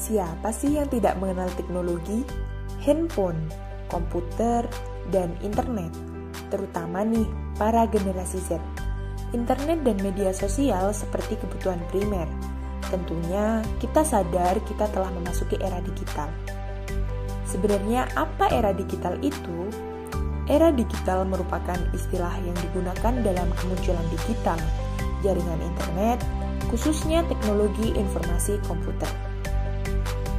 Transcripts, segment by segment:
Siapa sih yang tidak mengenal teknologi? Handphone, komputer, dan internet. Terutama nih, para generasi Z. Internet dan media sosial seperti kebutuhan primer. Tentunya kita sadar kita telah memasuki era digital. Sebenarnya apa era digital itu? Era digital merupakan istilah yang digunakan dalam kemunculan digital, jaringan internet, khususnya teknologi informasi komputer.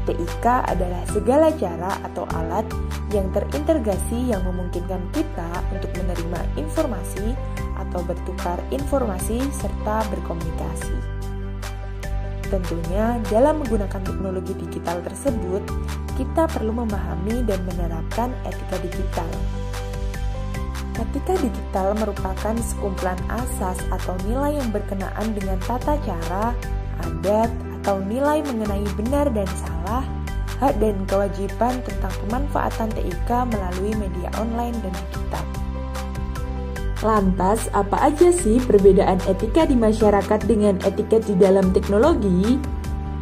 TIK adalah segala cara atau alat yang terintegrasi yang memungkinkan kita untuk menerima informasi atau bertukar informasi serta berkomunikasi. Tentunya dalam menggunakan teknologi digital tersebut, kita perlu memahami dan menerapkan etika digital. Etika digital merupakan sekumpulan asas atau nilai yang berkenaan dengan tata cara, adat, atau nilai mengenai benar dan salah, hak dan kewajiban tentang pemanfaatan TIK melalui media online dan digital. Lantas, apa aja sih perbedaan etika di masyarakat dengan etika di dalam teknologi?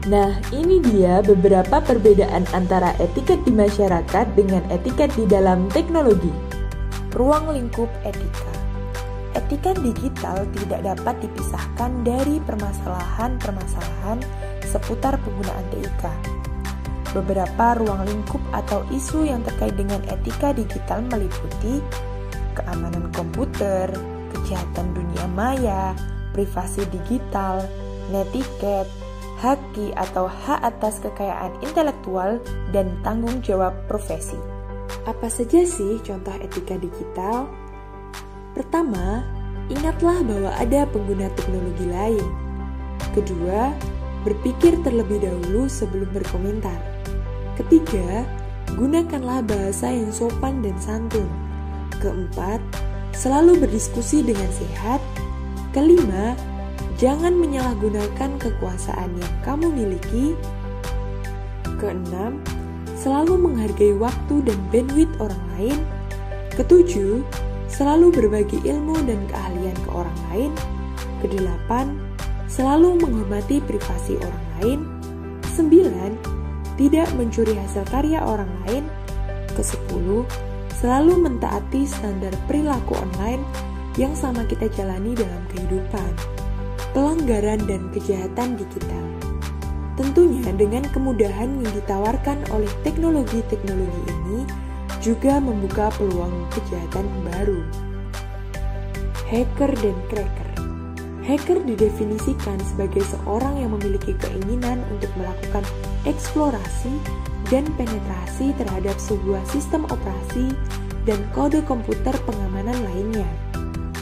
Nah, ini dia beberapa perbedaan antara etika di masyarakat dengan etika di dalam teknologi. Ruang lingkup etika. Etika digital tidak dapat dipisahkan dari permasalahan-permasalahan seputar penggunaan TIK. Beberapa ruang lingkup atau isu yang terkait dengan etika digital meliputi keamanan komputer, kejahatan dunia maya, privasi digital, netiquette, haki atau hak atas kekayaan intelektual, dan tanggung jawab profesi. Apa saja sih contoh etika digital? Pertama, ingatlah bahwa ada pengguna teknologi lain. Kedua, berpikir terlebih dahulu sebelum berkomentar. Ketiga, gunakanlah bahasa yang sopan dan santun. Keempat, selalu berdiskusi dengan sehat. Kelima, jangan menyalahgunakan kekuasaan yang kamu miliki. Keenam, selalu menghargai waktu dan bandwidth orang lain. Ketujuh, selalu berbagi ilmu dan keahlian ke orang lain. Kedelapan, selalu menghormati privasi orang lain. 9. Tidak mencuri hasil karya orang lain. Ke-10, selalu mentaati standar perilaku online yang sama kita jalani dalam kehidupan. Pelanggaran dan kejahatan digital. Tentunya dengan kemudahan yang ditawarkan oleh teknologi-teknologi ini juga membuka peluang kejahatan baru. Hacker dan cracker. Hacker didefinisikan sebagai seorang yang memiliki keinginan untuk melakukan eksplorasi dan penetrasi terhadap sebuah sistem operasi dan kode komputer pengamanan lainnya,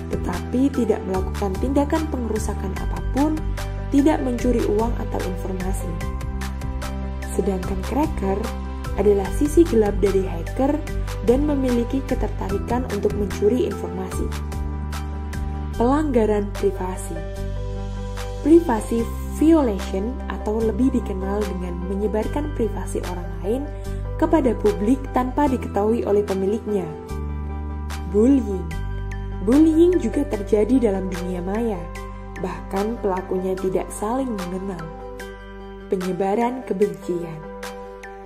tetapi tidak melakukan tindakan pengerusakan apapun, tidak mencuri uang atau informasi. Sedangkan cracker adalah sisi gelap dari hacker dan memiliki ketertarikan untuk mencuri informasi. Pelanggaran privasi. Privacy violation atau lebih dikenal dengan menyebarkan privasi orang lain kepada publik tanpa diketahui oleh pemiliknya. Bullying. Bullying juga terjadi dalam dunia maya, bahkan pelakunya tidak saling mengenal. Penyebaran kebencian.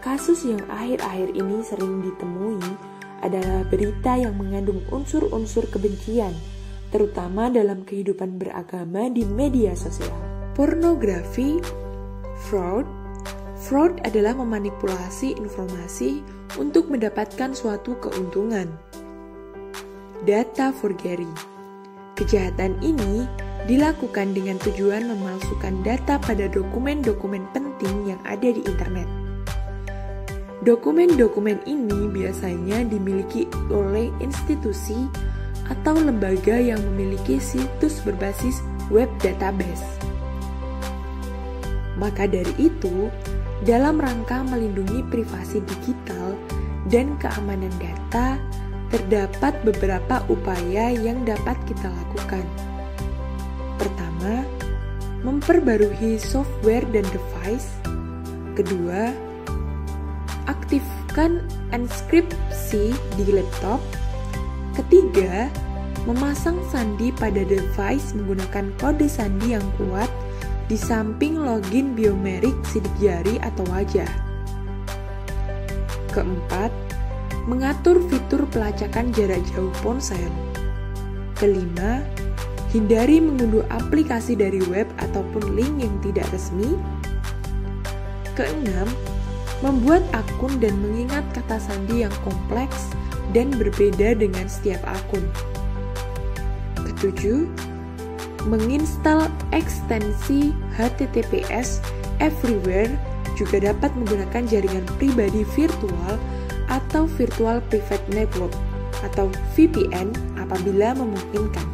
Kasus yang akhir-akhir ini sering ditemui adalah berita yang mengandung unsur-unsur kebencian, terutama dalam kehidupan beragama di media sosial. Pornografi. Fraud adalah memanipulasi informasi untuk mendapatkan suatu keuntungan. Data forgery. Kejahatan ini dilakukan dengan tujuan memalsukan data pada dokumen-dokumen penting yang ada di internet. Dokumen-dokumen ini biasanya dimiliki oleh institusi atau lembaga yang memiliki situs berbasis web database. Maka dari itu, dalam rangka melindungi privasi digital dan keamanan data, terdapat beberapa upaya yang dapat kita lakukan. Pertama, memperbarui software dan device. Kedua, aktifkan enkripsi di laptop. Ketiga, memasang sandi pada device menggunakan kode sandi yang kuat di samping login biometrik sidik jari atau wajah. Keempat, mengatur fitur pelacakan jarak jauh ponsel. Kelima, hindari mengunduh aplikasi dari web ataupun link yang tidak resmi. Keenam, membuat akun dan mengingat kata sandi yang kompleks dan berbeda dengan setiap akun. Ketujuh, menginstal ekstensi HTTPS everywhere juga dapat menggunakan jaringan pribadi virtual atau Virtual Private Network atau VPN apabila memungkinkan.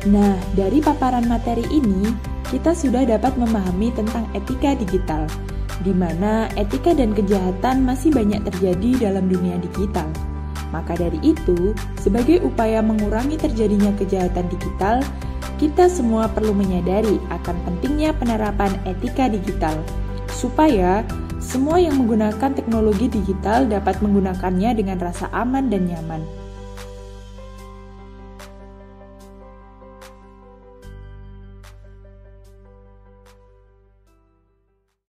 Nah, dari paparan materi ini, kita sudah dapat memahami tentang etika digital, di mana etika dan kejahatan masih banyak terjadi dalam dunia digital. Maka dari itu, sebagai upaya mengurangi terjadinya kejahatan digital, kita semua perlu menyadari akan pentingnya penerapan etika digital, supaya semua yang menggunakan teknologi digital dapat menggunakannya dengan rasa aman dan nyaman.